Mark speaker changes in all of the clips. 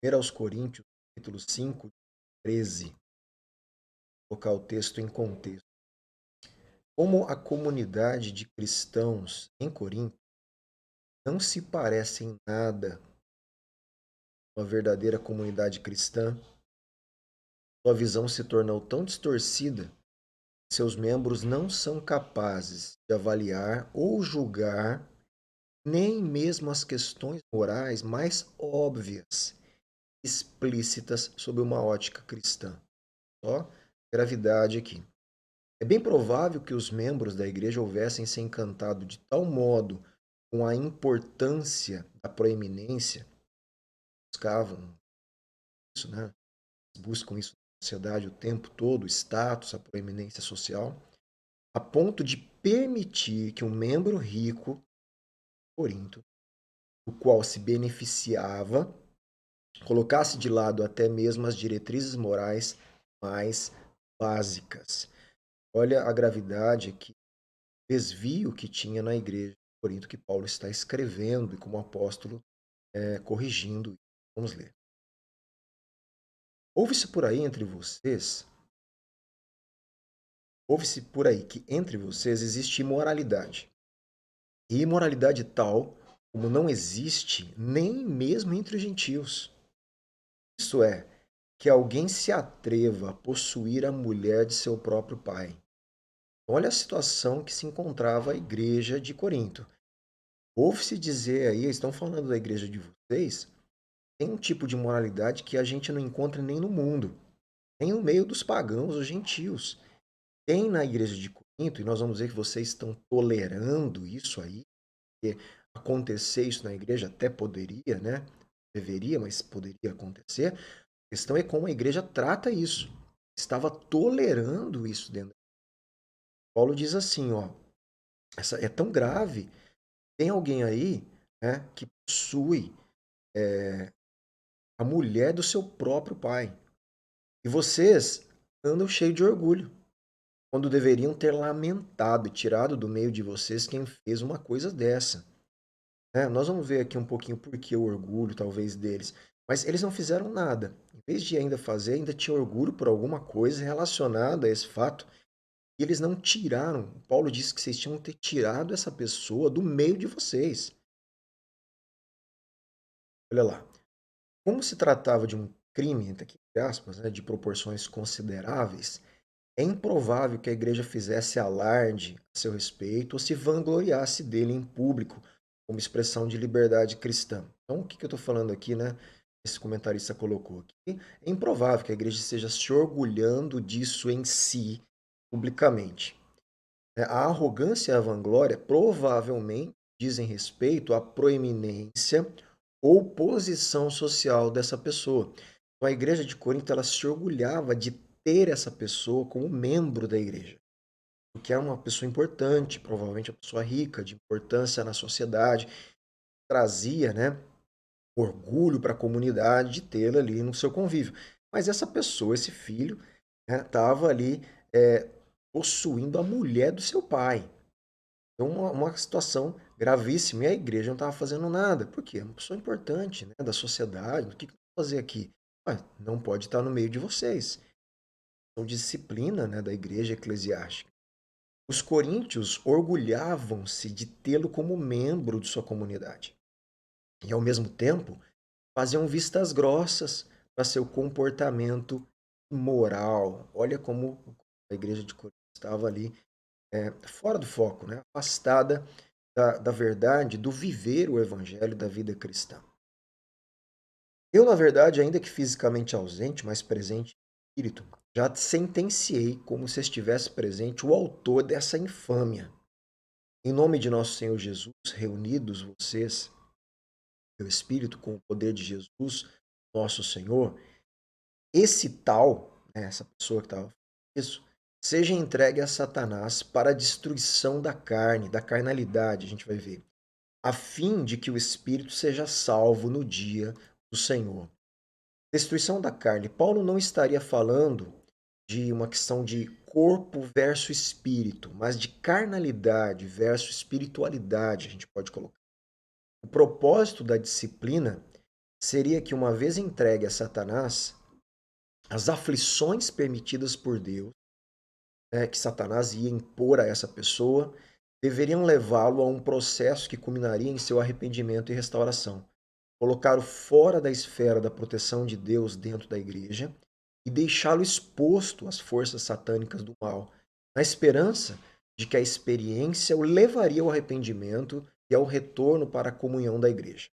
Speaker 1: 1 aos Coríntios, capítulo 5, 13. Vou colocar o texto em contexto. Como a comunidade de cristãos em Corinto não se parece em nada com a verdadeira comunidade cristã, sua visão se tornou tão distorcida que seus membros não são capazes de avaliar ou julgar nem mesmo as questões morais mais óbvias, explícitas sob uma ótica cristã. Ó, gravidade aqui. É bem provável que os membros da igreja houvessem se encantado de tal modo com a importância da proeminência, buscavam isso, né? Buscam isso na sociedade o tempo todo, o status, a proeminência social, a ponto de permitir que um membro rico, Corinto, o qual se beneficiava, colocasse de lado até mesmo as diretrizes morais mais básicas. Olha a gravidade aqui, desvio que tinha na igreja de Corinto que Paulo está escrevendo e como apóstolo corrigindo. Vamos ler. Ouve-se por aí entre vocês, ouve-se por aí que entre vocês existe imoralidade. E imoralidade tal como não existe nem mesmo entre os gentios. Isso é, que alguém se atreva a possuir a mulher de seu próprio pai. Olha a situação que se encontrava a igreja de Corinto. Ouve-se dizer aí, estão falando da igreja de vocês, tem um tipo de moralidade que a gente não encontra nem no mundo, nem no meio dos pagãos, os gentios. Tem na igreja de Corinto, e nós vamos ver que vocês estão tolerando isso aí, porque acontecer isso na igreja até poderia, né? Deveria, mas poderia acontecer. A questão é como a igreja trata isso. Estava tolerando isso dentro. Paulo diz assim, ó, essa é tão grave. Tem alguém aí, né, que possui a mulher do seu próprio pai. E vocês andam cheios de orgulho, quando deveriam ter lamentado e tirado do meio de vocês quem fez uma coisa dessa. Nós vamos ver aqui um pouquinho por que o orgulho, talvez, deles. Mas eles não fizeram nada. Em vez de ainda fazer, ainda tinha orgulho por alguma coisa relacionada a esse fato. E eles não tiraram. Paulo disse que vocês tinham que ter tirado essa pessoa do meio de vocês. Olha lá. Como se tratava de um crime, entre aspas, né, de proporções consideráveis, é improvável que a igreja fizesse alarde a seu respeito ou se vangloriasse dele em público, como expressão de liberdade cristã. Então, o que eu estou falando aqui, né? Esse comentarista colocou aqui. É improvável que a igreja esteja se orgulhando disso em si, publicamente. A arrogância e a vanglória provavelmente dizem respeito à proeminência ou posição social dessa pessoa. Então, a igreja de Corinto ela se orgulhava de ter essa pessoa como membro da igreja, porque é uma pessoa importante, provavelmente uma pessoa rica, de importância na sociedade, trazia, né, orgulho para a comunidade de tê-la ali no seu convívio. Mas essa pessoa, esse filho, estava ali é, possuindo a mulher do seu pai. Então, uma situação gravíssima. E a igreja não estava fazendo nada. Por quê? É uma pessoa importante, né, da sociedade. O que eu vou fazer aqui? Ué, não pode estar no meio de vocês. Então, disciplina, né, da igreja eclesiástica. Os coríntios orgulhavam-se de tê-lo como membro de sua comunidade. E, ao mesmo tempo, faziam vistas grossas para seu comportamento moral. Olha como a igreja de Corinto estava ali fora do foco, né? Afastada da verdade, do viver o evangelho da vida cristã. Eu, na verdade, ainda que fisicamente ausente, mas presente em espírito, já sentenciei como se estivesse presente o autor dessa infâmia. Em nome de nosso Senhor Jesus, reunidos vocês, meu espírito, com o poder de Jesus, nosso Senhor, esse tal, né, essa pessoa que estava isso, seja entregue a Satanás para a destruição da carne, da carnalidade, a gente vai ver, a fim de que o espírito seja salvo no dia do Senhor. Destruição da carne. Paulo não estaria falando de uma questão de corpo versus espírito, mas de carnalidade versus espiritualidade, a gente pode colocar. O propósito da disciplina seria que, uma vez entregue a Satanás, as aflições permitidas por Deus, né, que Satanás ia impor a essa pessoa, deveriam levá-lo a um processo que culminaria em seu arrependimento e restauração. Colocá-lo fora da esfera da proteção de Deus dentro da igreja e deixá-lo exposto às forças satânicas do mal, na esperança de que a experiência o levaria ao arrependimento e ao retorno para a comunhão da igreja.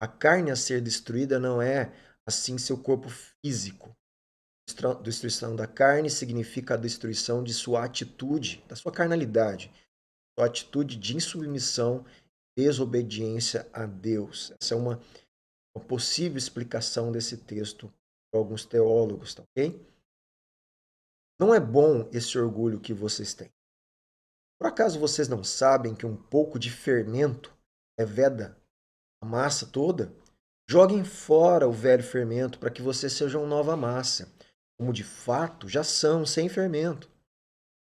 Speaker 1: A carne a ser destruída não é, assim, seu corpo físico. Destruição da carne significa a destruição de sua atitude, da sua carnalidade, sua atitude de insubmissão, desobediência a Deus. Essa é uma possível explicação desse texto para alguns teólogos, tá ok? Não é bom esse orgulho que vocês têm. Por acaso vocês não sabem que um pouco de fermento leveda a massa toda? Joguem fora o velho fermento para que vocês sejam nova massa, como de fato já são, sem fermento,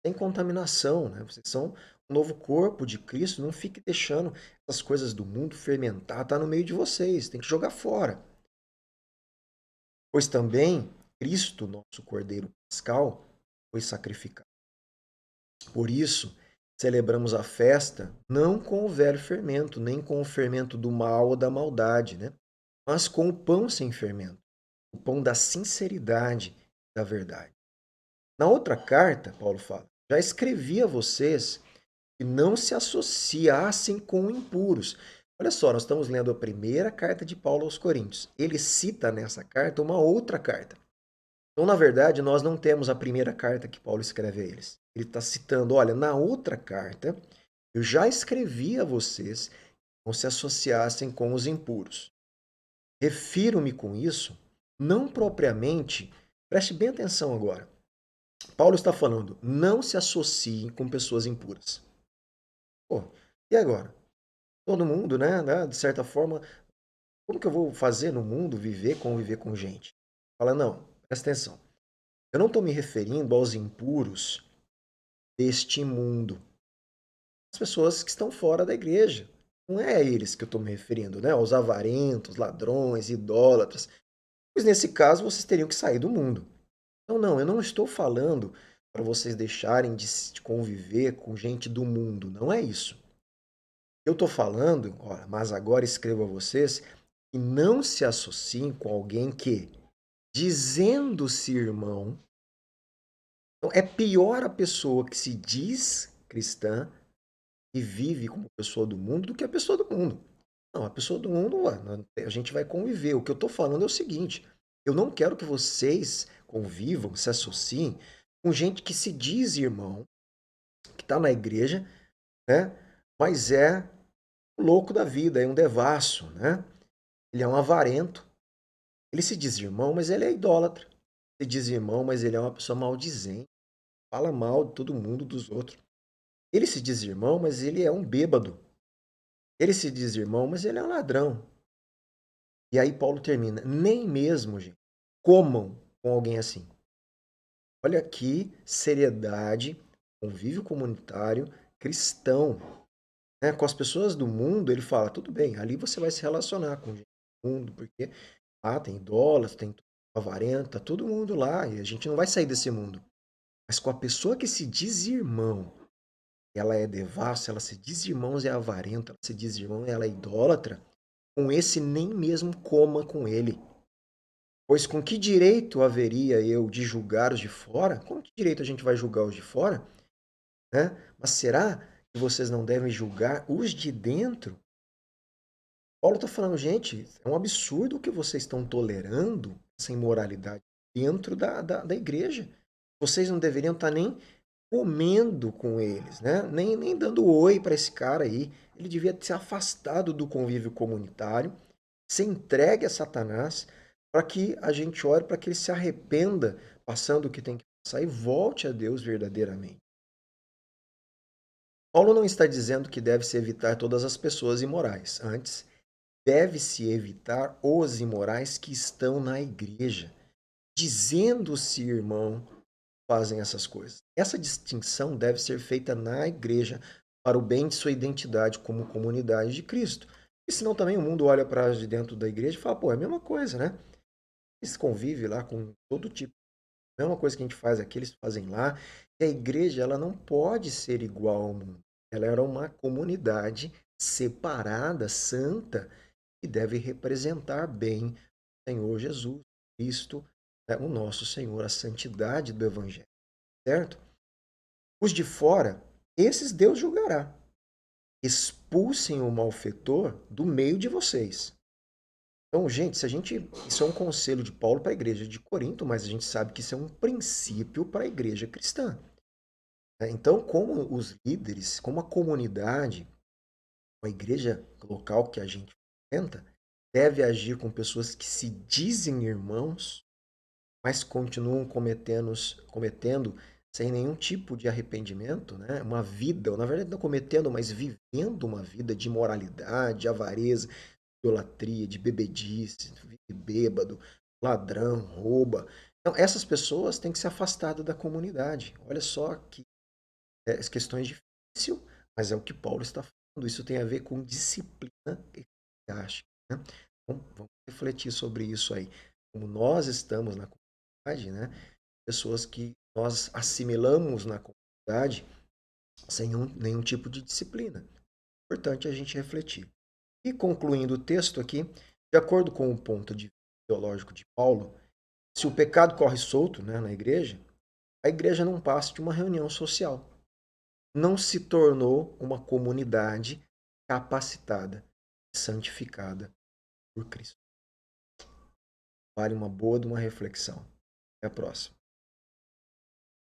Speaker 1: sem contaminação, né? Vocês são um novo corpo de Cristo, não fique deixando essas coisas do mundo fermentar, tá no meio de vocês, tem que jogar fora. Pois também Cristo, nosso Cordeiro Pascal, foi sacrificado. Por isso, celebramos a festa não com o velho fermento, nem com o fermento do mal ou da maldade, né? Mas com o pão sem fermento, o pão da sinceridade e da verdade. Na outra carta, Paulo fala, já escrevi a vocês que não se associassem com impuros. Olha só, nós estamos lendo a primeira carta de Paulo aos Coríntios. Ele cita nessa carta uma outra carta. Então, na verdade, nós não temos a primeira carta que Paulo escreve a eles. Ele está citando, olha, na outra carta, eu já escrevi a vocês que não se associassem com os impuros. Refiro-me com isso, não propriamente, preste bem atenção agora. Paulo está falando, não se associem com pessoas impuras. Pô, e agora? Todo mundo, né, de certa forma, como que eu vou fazer no mundo conviver com gente? Fala, não, presta atenção. Eu não estou me referindo aos impuros deste mundo. As pessoas que estão fora da igreja. Não é a eles que eu estou me referindo, né? Aos avarentos, ladrões, idólatras. Pois nesse caso vocês teriam que sair do mundo. Então, não, eu não estou falando para vocês deixarem de conviver com gente do mundo. Não é isso. Eu estou falando, olha, mas agora escrevo a vocês que não se associem com alguém que, dizendo-se irmão, então, é pior a pessoa que se diz cristã e vive como pessoa do mundo do que a pessoa do mundo. Não, a pessoa do mundo, ué, a gente vai conviver. O que eu estou falando é o seguinte: eu não quero que vocês convivam, se associem com gente que se diz irmão, que está na igreja, né? Mas é um louco da vida, é um devasso, né? Ele é um avarento. Ele se diz irmão, mas ele é idólatra. Se diz irmão, mas ele é uma pessoa maldizente. Fala mal de todo mundo, dos outros. Ele se diz irmão, mas ele é um bêbado. Ele se diz irmão, mas ele é um ladrão. E aí Paulo termina, nem mesmo, gente, comam com alguém assim. Olha aqui, seriedade, convívio comunitário, cristão. Né? Com as pessoas do mundo, ele fala, tudo bem, ali você vai se relacionar com gente do mundo, porque tem dólares, tem avarenta, todo mundo lá, e a gente não vai sair desse mundo. Mas com a pessoa que se diz irmão, ela é devassa, ela se diz irmãos é avarenta, ela se diz irmão, ela é idólatra, com esse nem mesmo coma com ele. Pois com que direito haveria eu de julgar os de fora? Com que direito a gente vai julgar os de fora? Né? Mas será que vocês não devem julgar os de dentro? Paulo está falando, gente, é um absurdo o que vocês estão tolerando, essa imoralidade dentro da igreja. Vocês não deveriam estar nem comendo com eles, né? Nem dando oi para esse cara aí. Ele devia ser afastado do convívio comunitário, ser entregue a Satanás, para que a gente ore, para que ele se arrependa, passando o que tem que passar e volte a Deus verdadeiramente. Paulo não está dizendo que deve-se evitar todas as pessoas imorais. Antes, deve-se evitar os imorais que estão na igreja, dizendo-se irmão, fazem essas coisas. Essa distinção deve ser feita na igreja para o bem de sua identidade como comunidade de Cristo. E senão também o mundo olha para de dentro da igreja e fala, pô, é a mesma coisa, né? Eles convivem lá com todo tipo. A mesma coisa que a gente faz aqui, eles fazem lá. E a igreja, ela não pode ser igual ao mundo. Ela era uma comunidade separada, santa, que deve representar bem o Senhor Jesus, Cristo, né, o nosso Senhor, a santidade do Evangelho, certo? Os de fora, esses Deus julgará. Expulsem o malfeitor do meio de vocês. Então, gente, se a gente. Isso é um conselho de Paulo para a igreja de Corinto, mas a gente sabe que isso é um princípio para a igreja cristã, né? Então, como os líderes, como a comunidade, a igreja local que a gente frequenta, deve agir com pessoas que se dizem irmãos, mas continuam cometendo sem nenhum tipo de arrependimento, né? Uma vida, ou na verdade não cometendo, mas vivendo uma vida de imoralidade, de avareza, idolatria, de bebedice, vive bêbado, ladrão, rouba. Então, essas pessoas têm que se afastar da comunidade. Olha só que as questões difíceis, mas é o que Paulo está falando. Isso tem a ver com disciplina eclesiástica, né? Então, vamos refletir sobre isso aí. Como nós estamos na comunidade, né? Pessoas que nós assimilamos na comunidade sem nenhum tipo de disciplina. É importante a gente refletir. E concluindo o texto aqui, de acordo com o ponto de vista teológico de Paulo, se o pecado corre solto, né, na igreja, a igreja não passa de uma reunião social. Não se tornou uma comunidade capacitada, santificada por Cristo. Vale uma boa de uma reflexão. Até a próxima.